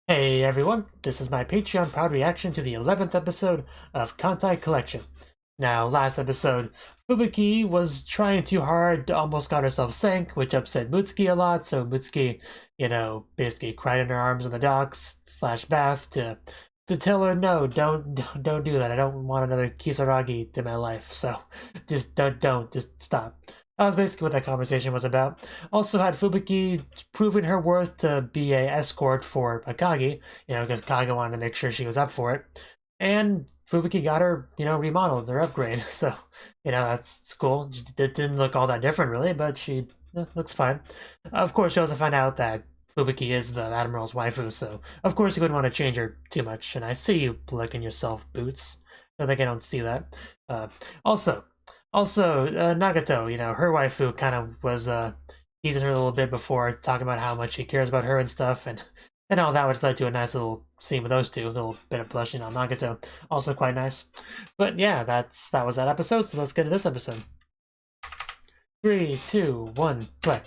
Hey everyone, this is my Patreon proud reaction to the 11th episode of Kantai Collection. Now, last episode, Fubuki was trying too hard, almost got herself sank, which upset Mutsuki a lot, so Mutsuki, basically cried in her arms in the docks slash bath to tell her, no, don't do that. I don't want another Kisaragi in my life, so just just stop. That was basically what that conversation was about. Also had Fubuki proving her worth to be a escort for Akagi, because Kage wanted to make sure she was up for it. And Fubuki got her, remodeled, their upgrade. So, that's cool. It didn't look all that different, really, but she looks fine. Of course, she also found out that Fubuki is the Admiral's waifu, so of course you wouldn't want to change her too much. And I see you licking yourself, Boots. I think I don't see that. Uh, also, Nagato, her waifu kind of was teasing her a little bit before, talking about how much he cares about her and stuff, and all that, which led to a nice little scene with those two, a little bit of blushing on Nagato, also quite nice. But yeah, that was that episode. So let's get to this episode. 3, 2, 1, play.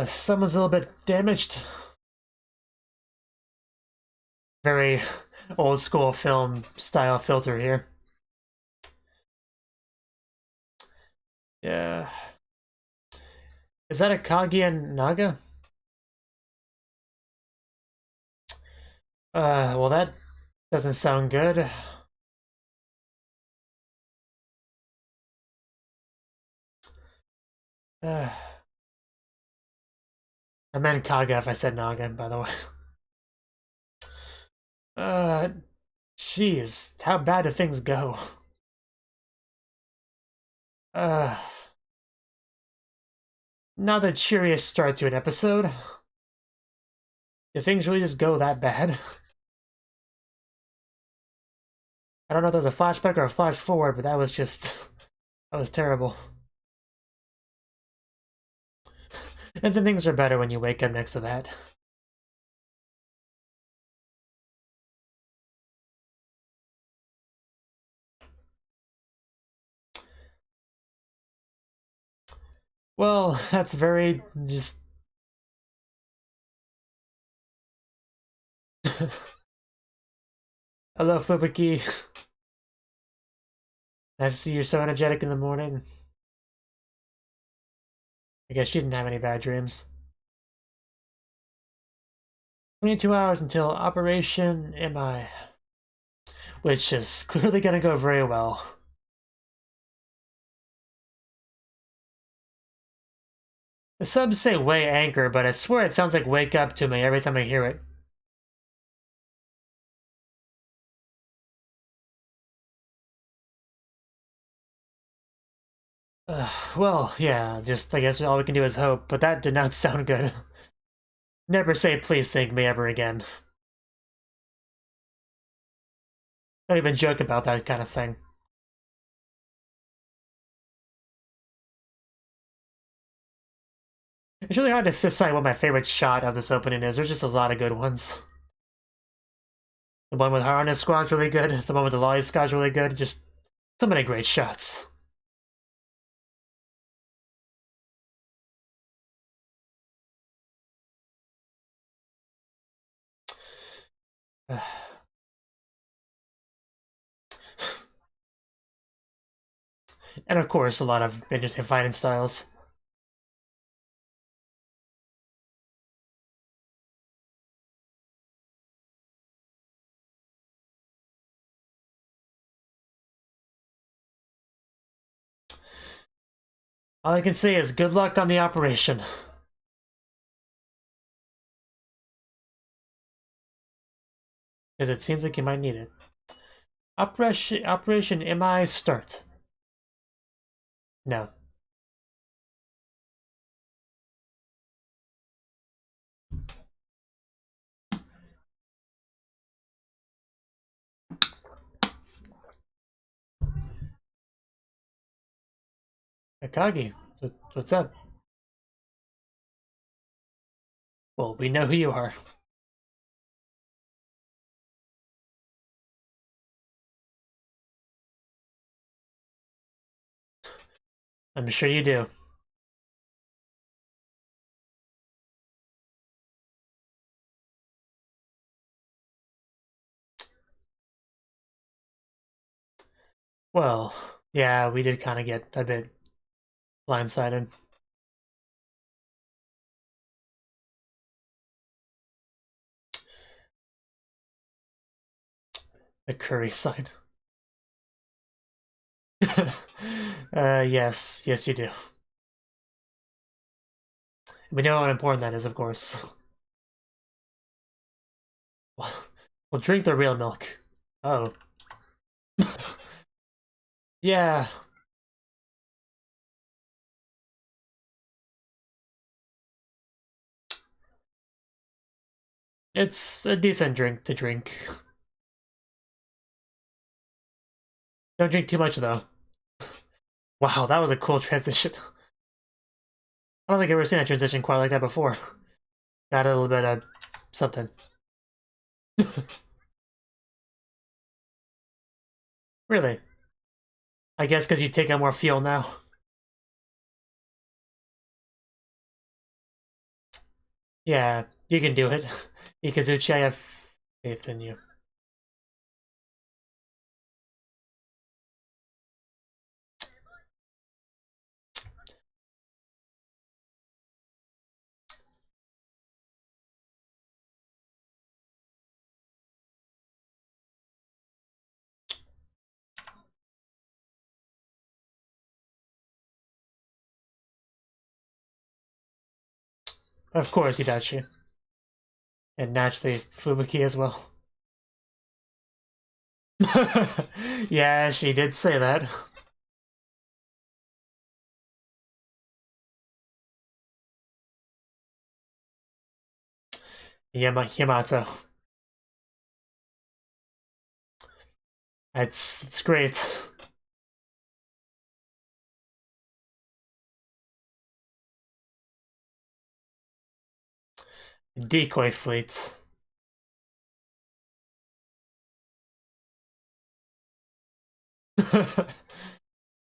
Someone's a little bit damaged. Very old school film style filter here. Yeah. Is that a Kage and Naga? Well, that doesn't sound good. I meant Kaga if I said Naga, by the way. Uh, Jeez, how bad do things go? Uh, Not the cheeriest start to an episode. Do things really just go that bad? I don't know if that was a flashback or a flash forward, but that was just... that was terrible. And then things are better when you wake up next to that. Well, that's very just... Hello, Fubuki. Nice to see you're so energetic in the morning. I guess she didn't have any bad dreams. 22 hours until Operation MI, which is clearly gonna go very well. The subs say way anchor, but I swear it sounds like wake up to me every time I hear it. Well, yeah, just I guess all we can do is hope, but that did not sound good. Never say please sink me ever again. Don't even joke about that kind of thing. It's really hard to decide what my favorite shot of this opening is. There's just a lot of good ones. The one with Harness Squad's really good. The one with the Lolly Squad's really good. Just so many great shots. And of course, a lot of interesting fighting styles. All I can say is good luck on the operation. Because it seems like you might need it. Operation MI start. No. Akagi, what's up? Well, we know who you are. I'm sure you do. Well, yeah, we did kind of get a bit blindsided. The curry sign. Yes, yes, you do. We know how important that is, of course. We'll drink the real milk. Oh. Yeah. It's a decent drink to drink. Don't drink too much, though. Wow, that was a cool transition. I don't think I've ever seen that transition quite like that before. Got a little bit of something. Really? I guess because you take on more fuel now. Yeah, you can do it. Ikazuchi, I have faith in you. Of course, Hidachi. And naturally, Fubuki as well. Yeah, she did say that. Yamato. It's great. Decoy fleet.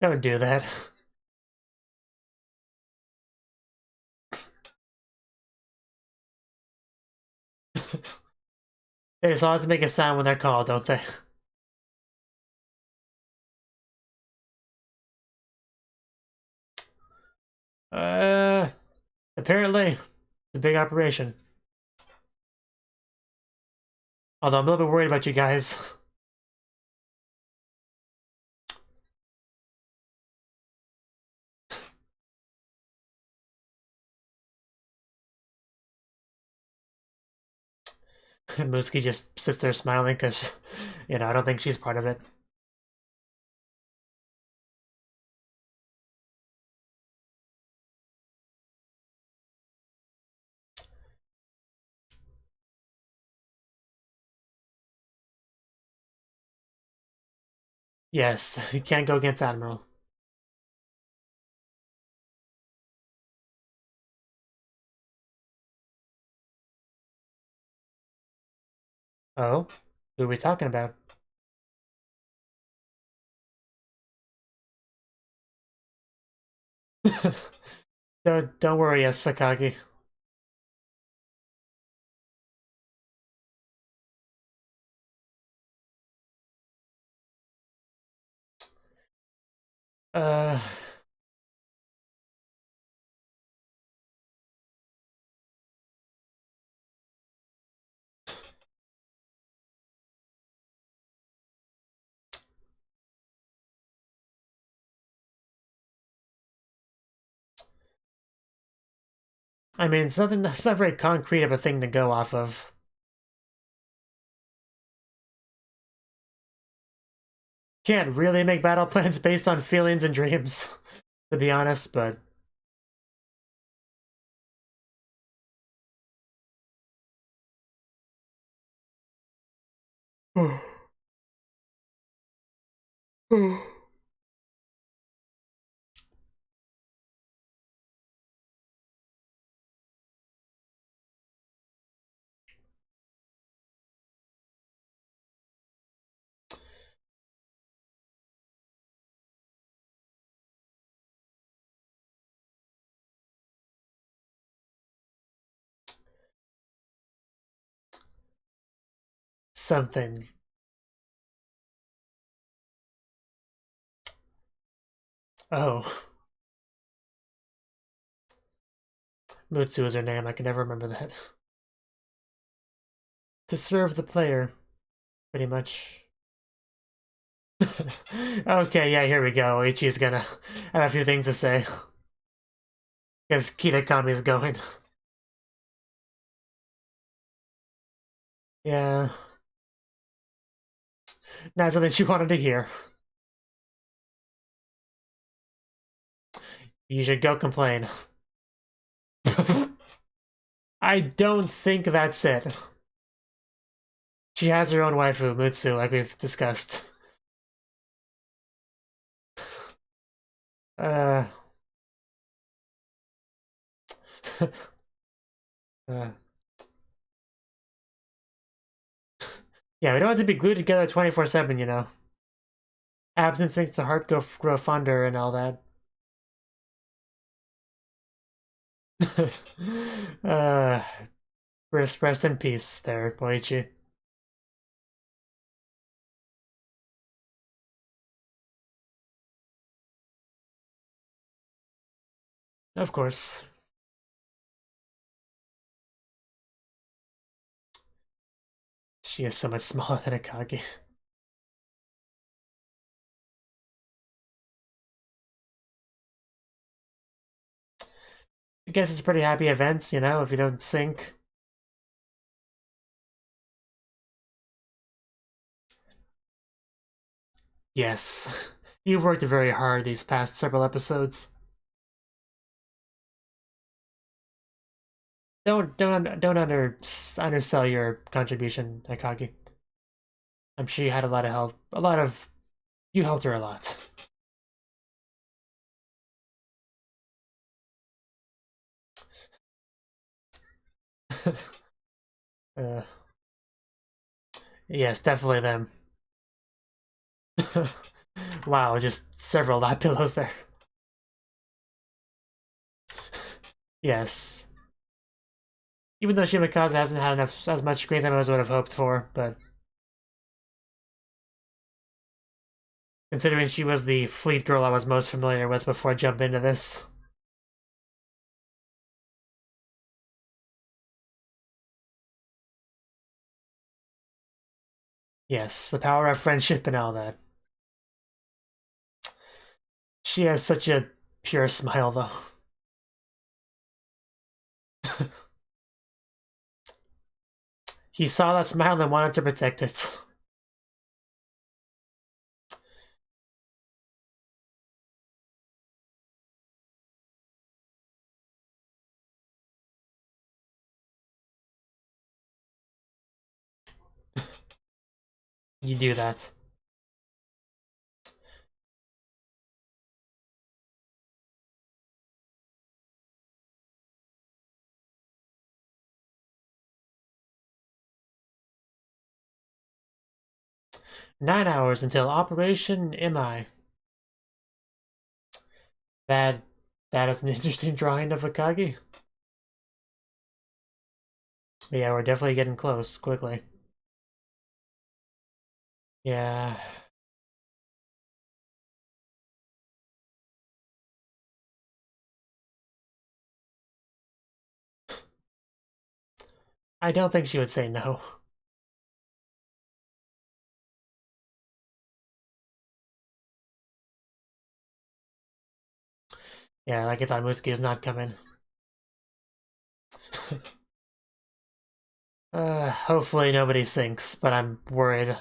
Don't do that. They just all have to make a sound when they're called, don't they? Uh, apparently, it's a big operation. Although I'm a little bit worried about you guys. Muski just sits there smiling because, I don't think she's part of it. Yes, you can't go against Admiral. Oh? Who are we talking about? Don't worry, yes, Sakagi. Uh, I mean, something that's not very concrete of a thing to go off of. Can't really make battle plans based on feelings and dreams, to be honest, but... something. Oh. Mutsu is her name, I can never remember that. To serve the player, pretty much. Okay, yeah, here we go. Ichi's gonna have a few things to say. Because Kitakami is going. Yeah. Not something she wanted to hear. You should go complain. I don't think that's it. She has her own waifu, Mutsu, like we've discussed. uh... Yeah, we don't have to be glued together 24/7, you know. Absence makes the heart grow fonder and all that. uh, rest in peace there, Boichi. Of course. She is so much smaller than Akagi. I guess it's pretty happy events, you know, if you don't sync. Yes. You've worked very hard these past several episodes. Don't undersell your contribution, Akagi. I'm sure you had a lot of help. You helped her a lot. uh, yes, definitely them. Wow, just several lap pillows there. Yes. Even though Shimakaze hasn't had as much screen time as I would have hoped for, but considering she was the fleet girl I was most familiar with before I jumped into this. Yes, the power of friendship and all that. She has such a pure smile, though. He saw that smile and wanted to protect it. You do that. "9 hours until Operation MI." That is an interesting drawing of Akagi. But yeah, we're definitely getting close quickly. Yeah. I don't think she would say no. Yeah, like I thought Musuki is not coming. Hopefully nobody sinks, but I'm worried.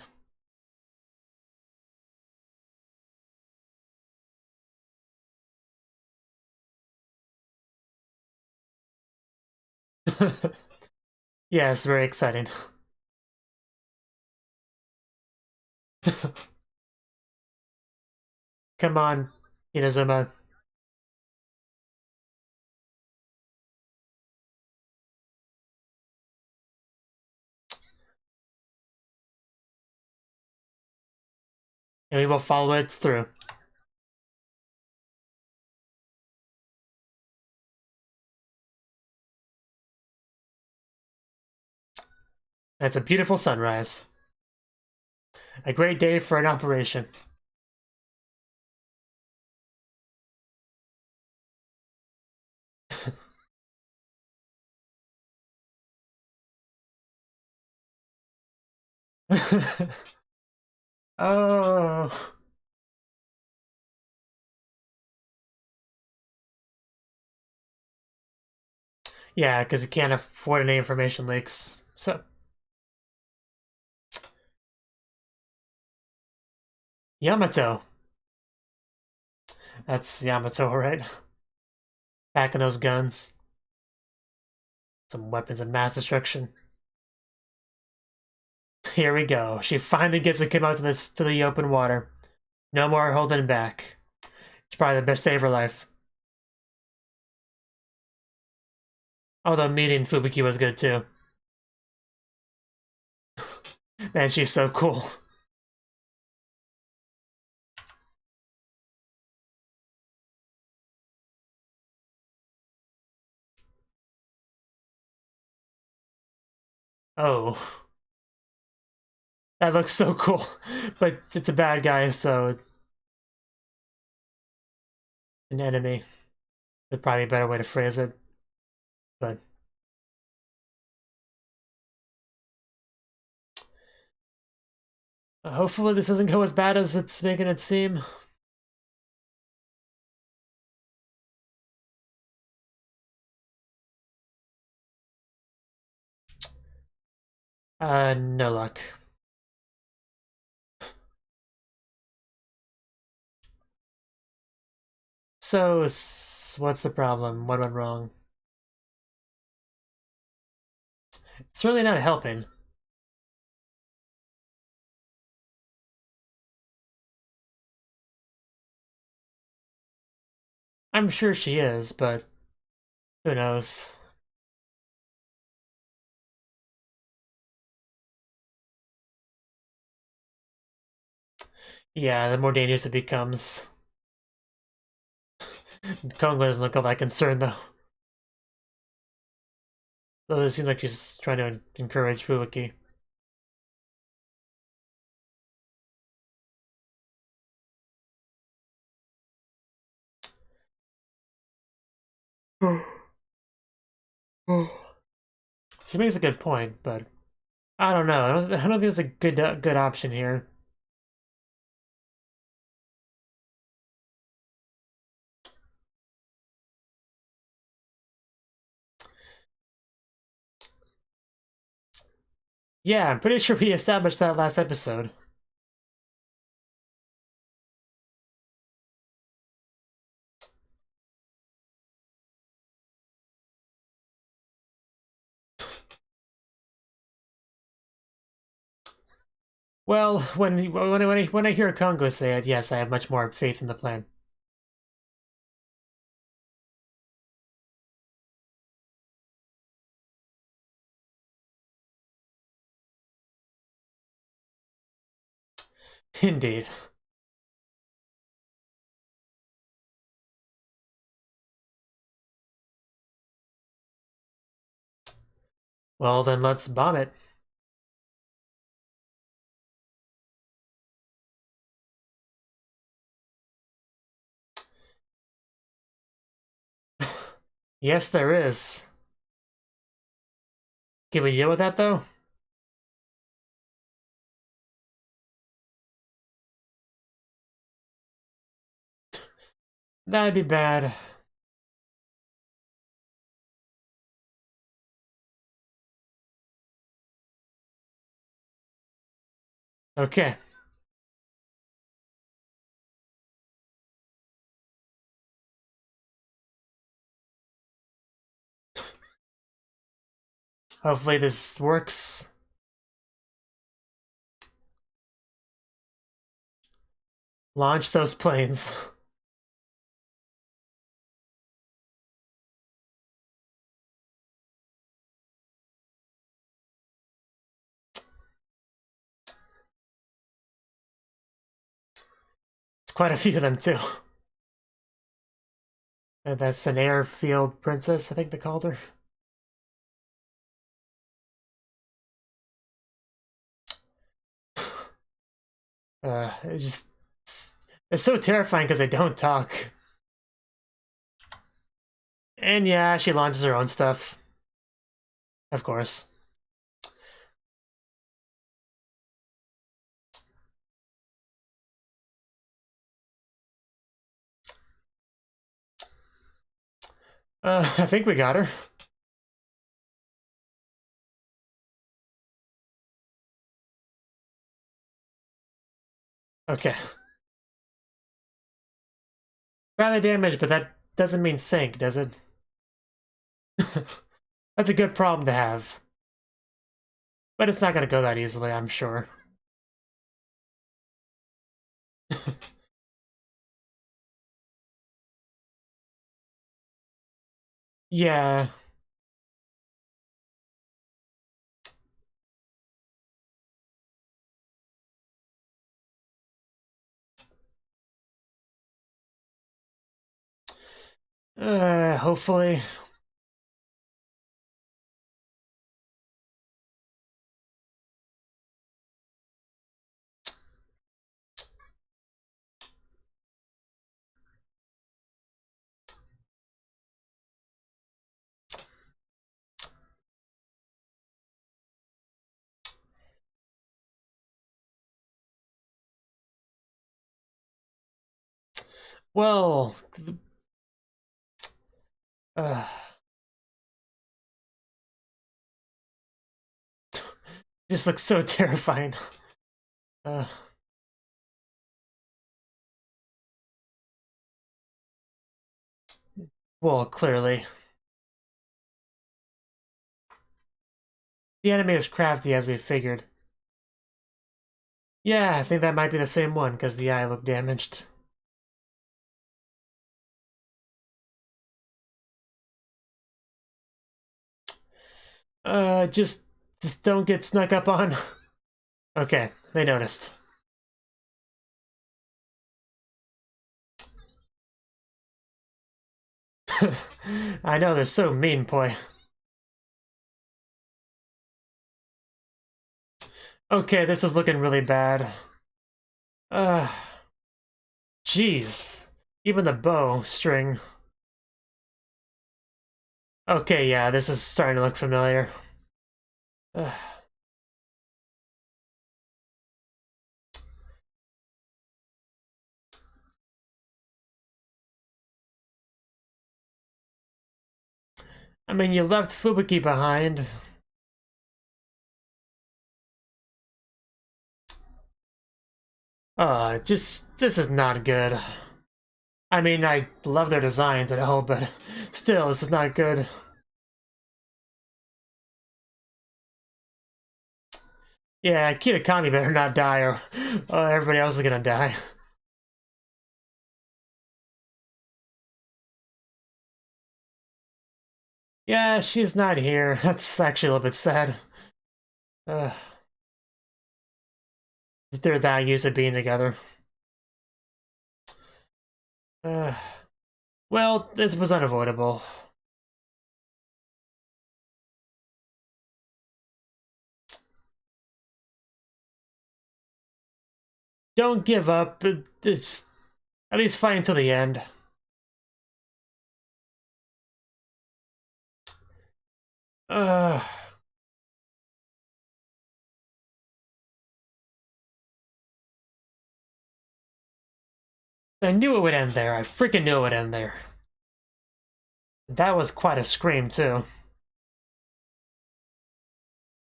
Yes, very exciting. Come on, Inazuma. And we will follow it through. That's a beautiful sunrise. A great day for an operation. Oh. Yeah, because you can't afford any information leaks. So, Yamato. That's Yamato, right? Packing those guns. Some weapons of mass destruction. Here we go. She finally gets to come out to the open water. No more holding back. It's probably the best day of her life. Although meeting Fubuki was good too. Man, she's so cool. Oh. That looks so cool. But it's a bad guy, so an enemy. There's probably a better way to phrase it. But hopefully this doesn't go as bad as it's making it seem. No luck. So, what's the problem? What went wrong? It's really not helping. I'm sure she is, but who knows? Yeah, the more dangerous it becomes. Kongo doesn't look all that concerned, though. Though it seems like she's trying to encourage Fubuki. She makes a good point, but I don't know. I don't think it's a good option here. Yeah, I'm pretty sure we established that last episode. Well, when I hear Kongo say it, yes, I have much more faith in the plan. Indeed. Well, then let's bomb it. Yes, there is. Can we deal with that, though? That'd be bad. Okay. Hopefully this works. Launch those planes. It's quite a few of them, too. And that's an airfield princess, I think they called her. They're so terrifying because they don't talk. And yeah, she launches her own stuff. Of course. I think we got her. Okay. Rather damage, but that doesn't mean sink, does it? That's a good problem to have. But it's not gonna go that easily, I'm sure. Yeah. Hopefully. Well, uh, just looks so terrifying. Uh, well, clearly. The enemy is crafty, as we figured. Yeah, I think that might be the same one, because the eye looked damaged. Just don't get snuck up on. Okay, they noticed. I know, they're so mean, boy. Okay, this is looking really bad. Jeez. Even the bow string. Okay, yeah, this is starting to look familiar. I mean, you left Fubuki behind. This is not good. I mean, I love their designs and all, but still, this is not good. Yeah, Kitakami better not die, or everybody else is gonna die. Yeah, she's not here. That's actually a little bit sad. Uh, they're that used to being together. Uh, well, this was unavoidable. Don't give up. It's at least fight until the end. Uh, I knew it would end there. I freaking knew it would end there. That was quite a scream, too.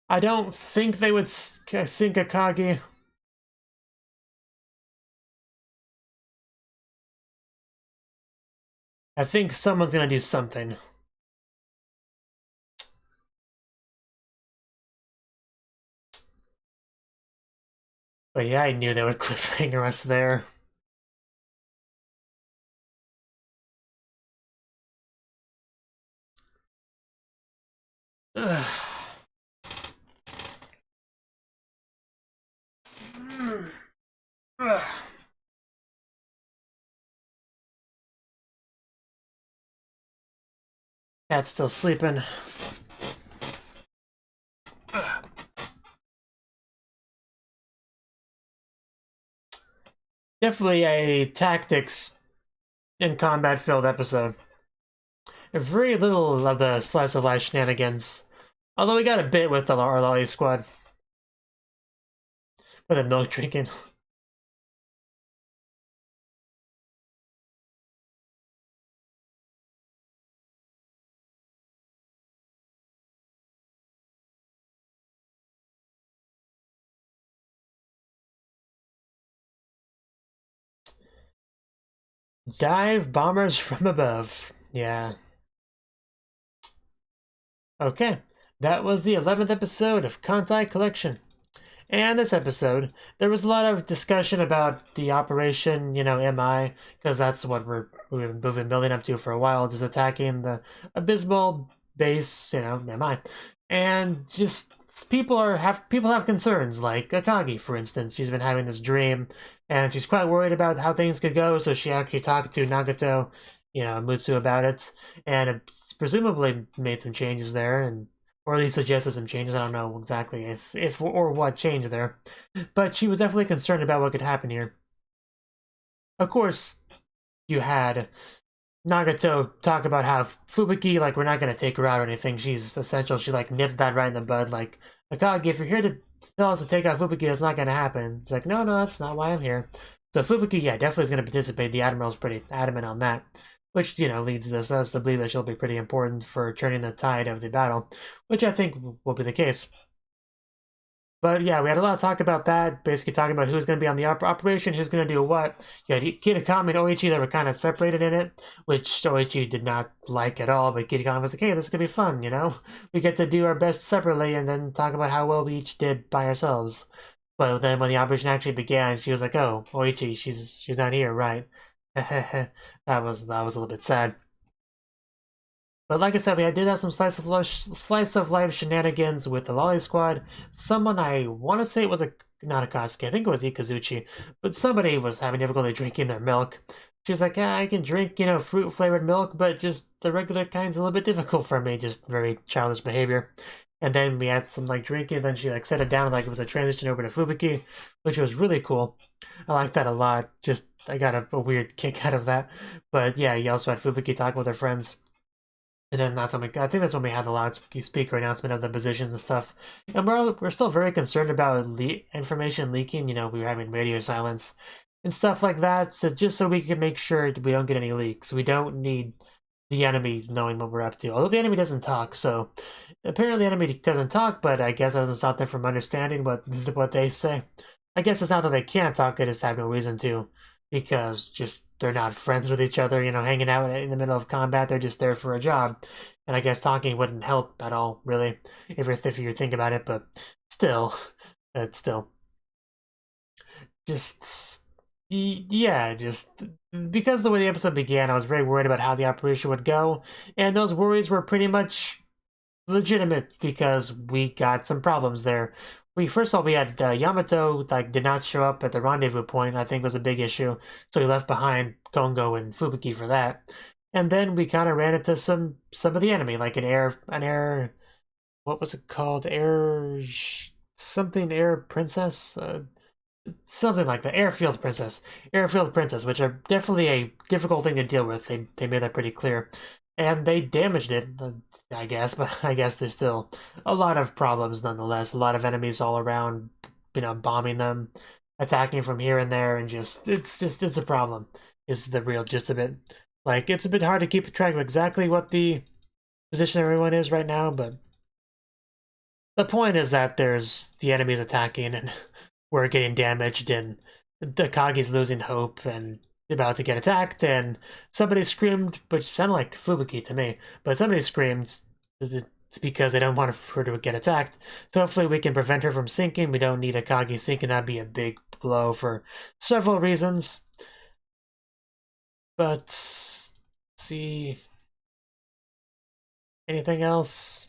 I don't think they would sink Akagi. I think someone's gonna do something. But yeah, I knew they would cliffhanger us there. Ugh. Ugh. Cat's still sleeping. Definitely a tactics and combat filled episode. Very little of the slice of life shenanigans. Although we got a bit with our Lolly squad. With the milk drinking. Dive bombers from above. Yeah. Okay. That was the 11th episode of Kantai Collection. And this episode, there was a lot of discussion about the operation, MI, because that's what we've been building up to for a while, just attacking the abysmal base, MI. And just people have concerns, like Akagi, for instance. She's been having this dream, and she's quite worried about how things could go, so she actually talked to Nagato, Mutsu about it, and presumably made some changes there, and or at least suggested some changes. I don't know exactly if or what changed there, but she was definitely concerned about what could happen here. Of course, you had Nagato talk about how Fubuki, like, we're not gonna take her out or anything. She's essential. She like nipped that right in the bud. Like, Akagi, if you're here to tell us to take out Fubuki, that's not gonna happen. It's like, no, that's not why I'm here. So Fubuki, yeah, definitely is gonna participate. The Admiral's pretty adamant on that, which leads us to believe that she'll be pretty important for turning the tide of the battle, which I think will be the case. But yeah, we had a lot of talk about that, basically talking about who's going to be on the operation, who's going to do what. You had Kitakami and Oichi that were kind of separated in it, which Oichi did not like at all, but Kitakami was like, hey, this could be fun, We get to do our best separately and then talk about how well we each did by ourselves. But then when the operation actually began, she was like, oh, Oichi, she's not here, right? that was a little bit sad. But like I said, we did have some slice of life shenanigans with the Lolly Squad. Someone, I want to say it was not Akatsuki, I think it was Ikazuchi, but somebody was having difficulty drinking their milk. She was like, yeah, I can drink, fruit flavored milk, but just the regular kind's a little bit difficult for me. Just very childish behavior. And then we had some drinking, and then she set it down like it was a transition over to Fubuki, which was really cool. I like that a lot. Just I got a weird kick out of that. But yeah, you also had Fubuki talking with her friends. And then I think that's when we had the loudspeaker announcement of the positions and stuff. And we're still very concerned about information leaking. We were having radio silence and stuff like that. So just so we can make sure we don't get any leaks. We don't need the enemy knowing what we're up to. Although the enemy doesn't talk, so apparently the enemy doesn't talk. But I guess that doesn't stop them from understanding what they say. I guess it's not that they can't talk; they just have no reason to, because just they're not friends with each other, hanging out in the middle of combat. They're just there for a job. And I guess talking wouldn't help at all, really, if you think about it, but still, it's still. Yeah, just because the way the episode began, I was very worried about how the operation would go, and those worries were pretty much legitimate because we got some problems there. First of all, we had Yamato did not show up at the rendezvous point. I think was a big issue, so we left behind Kongo and Fubuki for that. And then we kind of ran into some of the enemy, like an air, what was it called? Air princess, something like that. Airfield princess, which are definitely a difficult thing to deal with. They made that pretty clear. And they damaged it, I guess, but I guess there's still a lot of problems nonetheless. A lot of enemies all around, bombing them, attacking from here and there, and it's a problem. Is the real gist of it. It's a bit hard to keep track of exactly what the position everyone is right now, but the point is that there's the enemies attacking and we're getting damaged, and the Kagi's losing hope and about to get attacked, and somebody screamed, which sounded like Fubuki to me, but somebody screamed because they don't want her to get attacked. So hopefully we can prevent her from sinking. We don't need Akagi sinking. That'd be a big blow for several reasons. But see, anything else?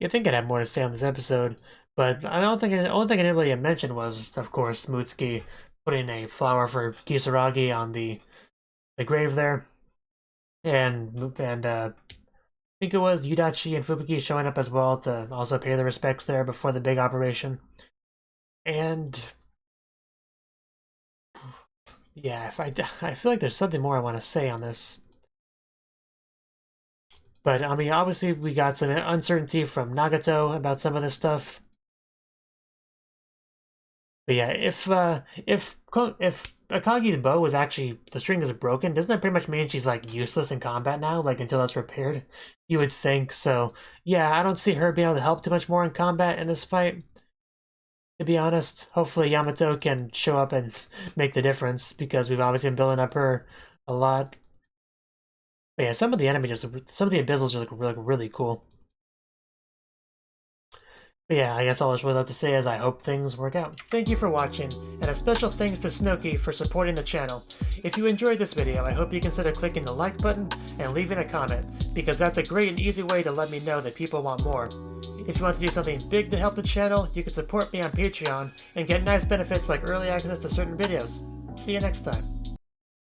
I think I'd have more to say on this episode, but I don't think the only thing I didn't really mention was, of course, Mutsuki putting a flower for Kisaragi on the grave there, and I think it was Yudachi and Fubuki showing up as well to also pay their respects there before the big operation. And Yeah, I feel like there's something more I want to say on this. But, I mean, obviously we got some uncertainty from Nagato about some of this stuff. But yeah, if Akagi's bow was actually, the string is broken, doesn't that pretty much mean she's like useless in combat now, like until that's repaired? You would think so. Yeah, I don't see her being able to help too much more in combat in this fight. To be honest, hopefully Yamato can show up and make the difference because we've obviously been building up her a lot. But yeah, some of the abyssals just look really cool. But yeah, I guess all I really love to say is I hope things work out. Thank you for watching, and a special thanks to Cnouki for supporting the channel. If you enjoyed this video, I hope you consider clicking the like button and leaving a comment, because that's a great and easy way to let me know that people want more. If you want to do something big to help the channel, you can support me on Patreon and get nice benefits like early access to certain videos. See you next time.